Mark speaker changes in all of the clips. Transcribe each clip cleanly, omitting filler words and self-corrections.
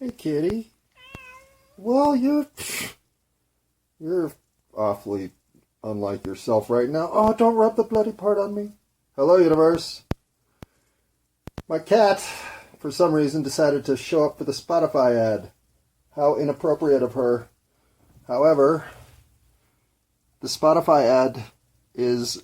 Speaker 1: Hey, kitty. Well, you're awfully unlike yourself right now. Oh, don't rub the bloody part on me. Hello, universe. My cat, for some reason, decided to show up for the Spotify ad. How inappropriate of her. However, the Spotify ad is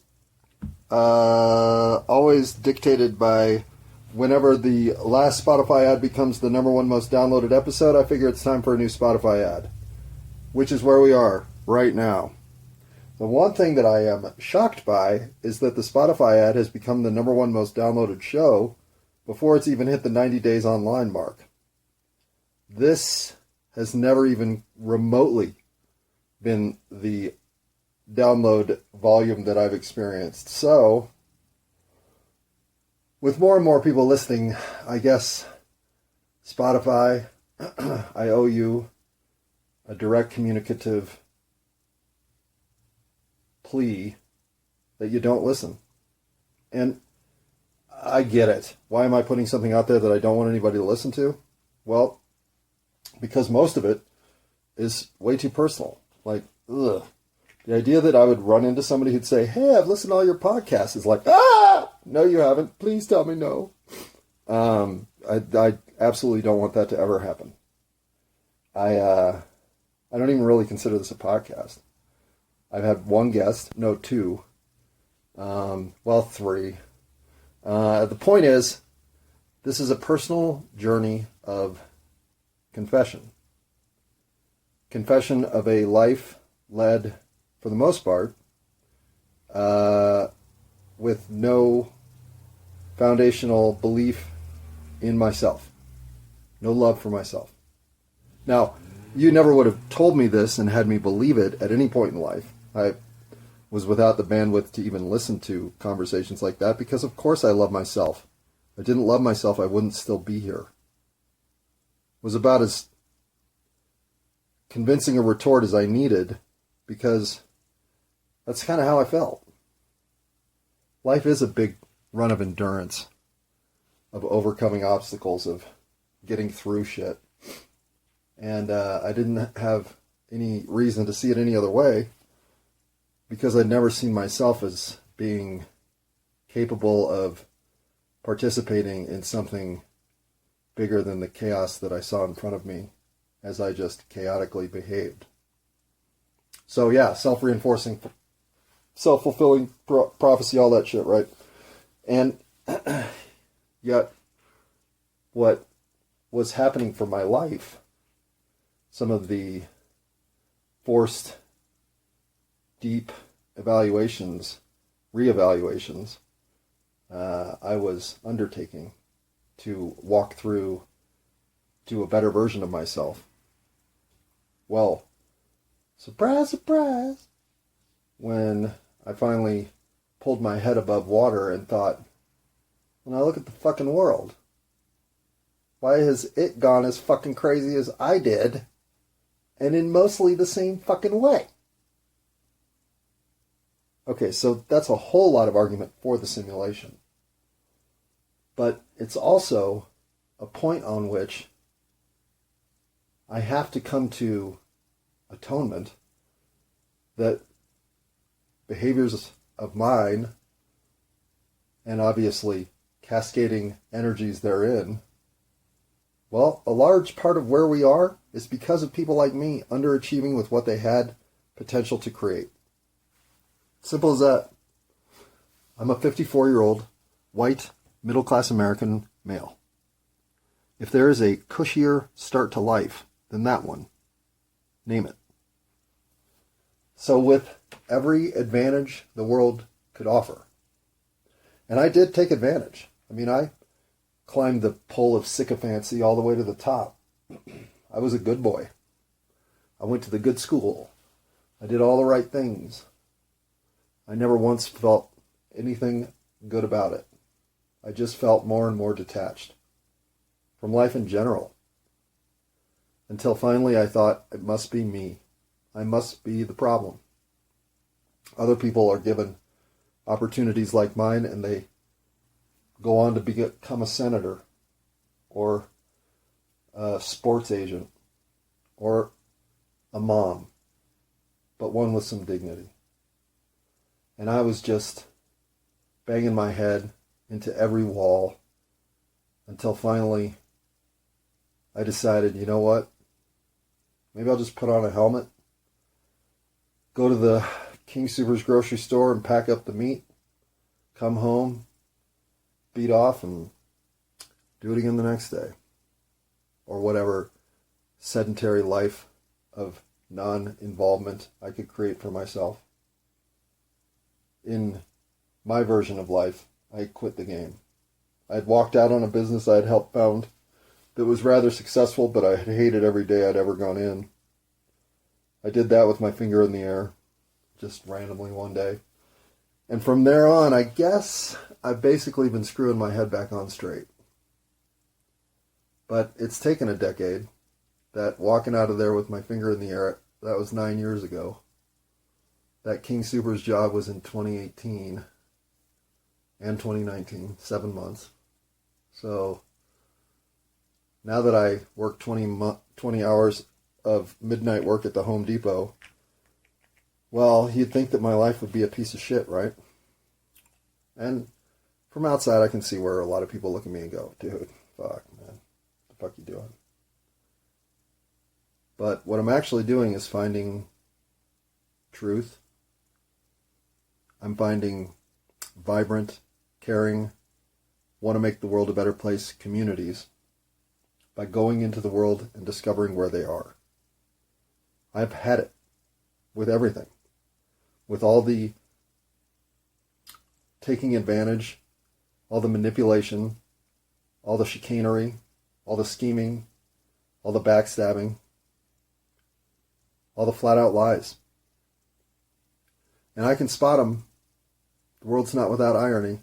Speaker 1: always dictated by whenever the last Spotify ad becomes the number one most downloaded episode. I figure it's time for a new Spotify ad, which is where we are right now. The one thing that I am shocked by is that the Spotify ad has become the number one most downloaded show before it's even hit the 90 days online mark. This has never even remotely been the download volume that I've experienced. So, with more and more people listening, I guess Spotify, I owe you a direct communicative plea that you don't listen. And I get it. Why am I putting something out there that I don't want anybody to listen to? Well, because most of it is way too personal. Like, ugh. The idea that I would run into somebody who'd say, hey, I've listened to all your podcasts is like, no, you haven't. Please tell me no. I absolutely don't want that to ever happen. I don't even really consider this a podcast. I've had one guest, no, two. Three. The point is, this is a personal journey of confession. Confession of a life led, for the most part, with no foundational belief in myself. No love for myself. Now, you never would have told me this and had me believe it at any point in life. I was without the bandwidth to even listen to conversations like that because, of course, I love myself. If I didn't love myself, I wouldn't still be here. It was about as convincing a retort as I needed because that's kind of how I felt. Life is a big run of endurance, of overcoming obstacles, of getting through shit. And I didn't have any reason to see it any other way because I'd never seen myself as being capable of participating in something bigger than the chaos that I saw in front of me as I just chaotically behaved. So yeah, self-reinforcing, self-fulfilling prophecy, all that shit, right? And yet, what was happening for my life, some of the forced, deep evaluations, reevaluations, I was undertaking to walk through to a better version of myself. Well, surprise, surprise, when I finally pulled my head above water and thought, when I look at the fucking world, why has it gone as fucking crazy as I did, and in mostly the same fucking way? Okay, so that's a whole lot of argument for the simulation. But it's also a point on which I have to come to atonement that behaviors of mine, and obviously cascading energies therein, well, a large part of where we are is because of people like me underachieving with what they had potential to create. Simple as that. I'm a 54-year-old, white, middle-class American male. If there is a cushier start to life than that one, name it. So with every advantage the world could offer, and I did take advantage. I mean, I climbed the pole of sycophancy all the way to the top. I was a good boy. I went to the good school. I did all the right things. I never once felt anything good about it. I just felt more and more detached from life in general. Until finally I thought, it must be me. I must be the problem. Other people are given opportunities like mine and they go on to become a senator or a sports agent or a mom, but one with some dignity. And I was just banging my head into every wall until finally I decided, you know what? Maybe I'll just put on a helmet, go to the King Soopers grocery store and pack up the meat, come home, beat off, and do it again the next day. Or whatever sedentary life of non-involvement I could create for myself. In my version of life, I quit the game. I had walked out on a business I had helped found that was rather successful, but I had hated every day I'd ever gone in. I did that with my finger in the air, just randomly one day. And from there on, I guess I've basically been screwing my head back on straight. But it's taken a decade. That walking out of there with my finger in the air, that was 9 years ago. That King Soopers job was in 2018 and 2019, 7 months. So now that I work 20 hours of midnight work at the Home Depot, well, you'd think that my life would be a piece of shit, right? And from outside, I can see where a lot of people look at me and go, dude, fuck, man, what the fuck you doing? But what I'm actually doing is finding truth. I'm finding vibrant, caring, want to make the world a better place communities by going into the world and discovering where they are. I've had it with everything, with all the taking advantage, all the manipulation, all the chicanery, all the scheming, all the backstabbing, all the flat-out lies. And I can spot them. The world's not without irony.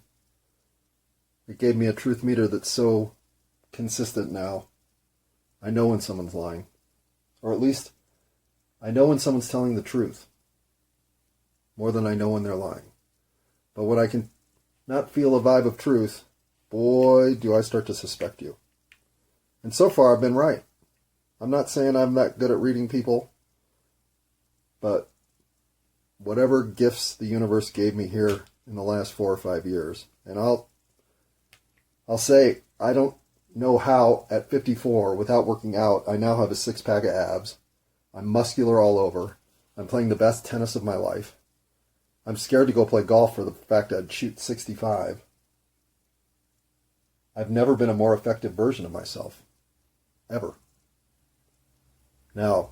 Speaker 1: It gave me a truth meter that's so consistent now. I know when someone's lying. Or at least, I know when someone's telling the truth. More than I know when they're lying. But when I can not feel a vibe of truth, boy, do I start to suspect you. And so far, I've been right. I'm not saying I'm not good at reading people, but whatever gifts the universe gave me here in the last 4 or 5 years, and I'll say I don't know how at 54, without working out, I now have a 6-pack of abs. I'm muscular all over. I'm playing the best tennis of my life. I'm scared to go play golf for the fact I'd shoot 65. I've never been a more effective version of myself. Ever. Now,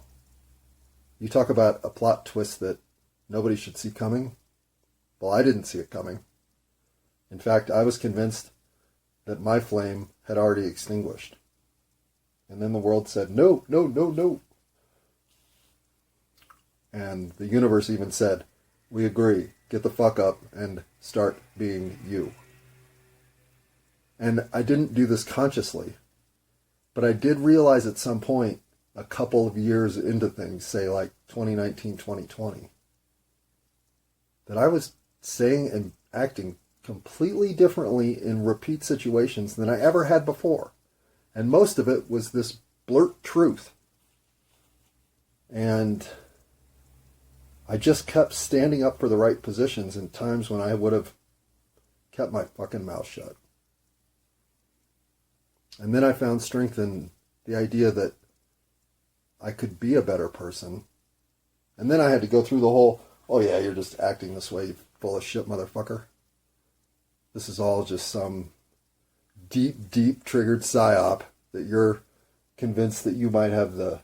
Speaker 1: you talk about a plot twist that nobody should see coming. Well, I didn't see it coming. In fact, I was convinced that my flame had already extinguished. And then the world said, no, no, no, no. And the universe even said, we agree, get the fuck up and start being you. And I didn't do this consciously, but I did realize at some point, a couple of years into things, say like 2019, 2020, that I was saying and acting completely differently in repeat situations than I ever had before. And most of it was this blurt truth. And I just kept standing up for the right positions in times when I would have kept my fucking mouth shut. And then I found strength in the idea that I could be a better person. And then I had to go through the whole, oh yeah, you're just acting this way, you full of shit motherfucker. This is all just some deep, deep triggered psyop that you're convinced that you might have the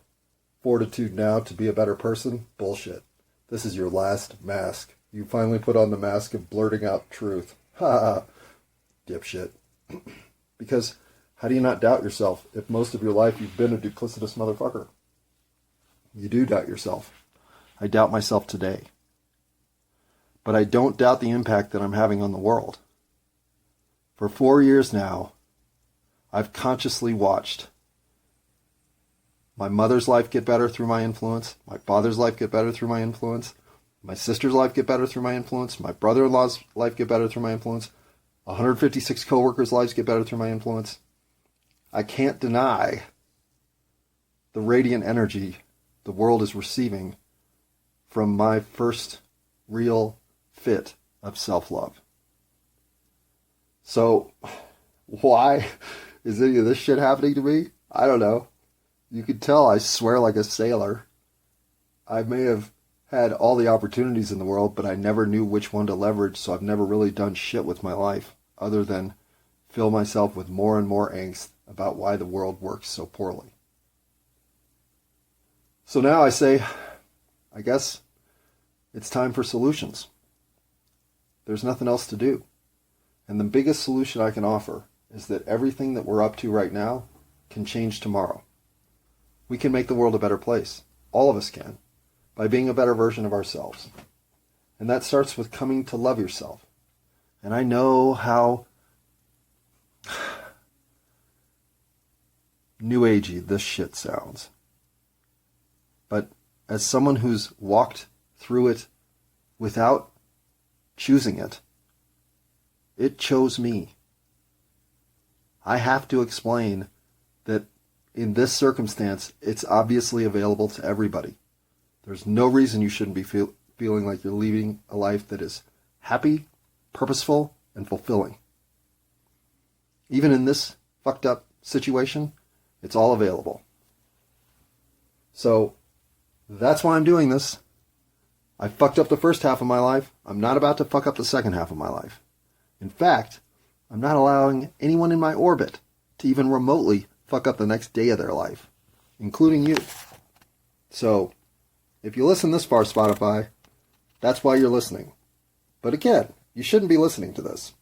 Speaker 1: fortitude now to be a better person. Bullshit. This is your last mask. You finally put on the mask of blurting out truth. Ha ha. Dipshit. Because how do you not doubt yourself if most of your life you've been a duplicitous motherfucker? You do doubt yourself. I doubt myself today. But I don't doubt the impact that I'm having on the world. For 4 years now, I've consciously watched my mother's life get better through my influence, my father's life get better through my influence, my sister's life get better through my influence, my brother-in-law's life get better through my influence, 156 coworkers' lives get better through my influence. I can't deny the radiant energy the world is receiving from my first real fit of self-love. So, why is any of this shit happening to me? I don't know. You could tell I swear like a sailor. I may have had all the opportunities in the world, but I never knew which one to leverage, so I've never really done shit with my life other than fill myself with more and more angst about why the world works so poorly. So now I say, I guess it's time for solutions. There's nothing else to do. And the biggest solution I can offer is that everything that we're up to right now can change tomorrow. We can make the world a better place. All of us can, by being a better version of ourselves. And that starts with coming to love yourself. And I know how new agey this shit sounds. But as someone who's walked through it without choosing it, it chose me. I have to explain that in this circumstance, it's obviously available to everybody. There's no reason you shouldn't be feeling like you're leading a life that is happy, purposeful, and fulfilling. Even in this fucked up situation, it's all available. So, that's why I'm doing this. I fucked up the first half of my life. I'm not about to fuck up the second half of my life. In fact, I'm not allowing anyone in my orbit to even remotely fuck up the next day of their life, including you. So, if you listen this far, Spotify, that's why you're listening. But again, you shouldn't be listening to this.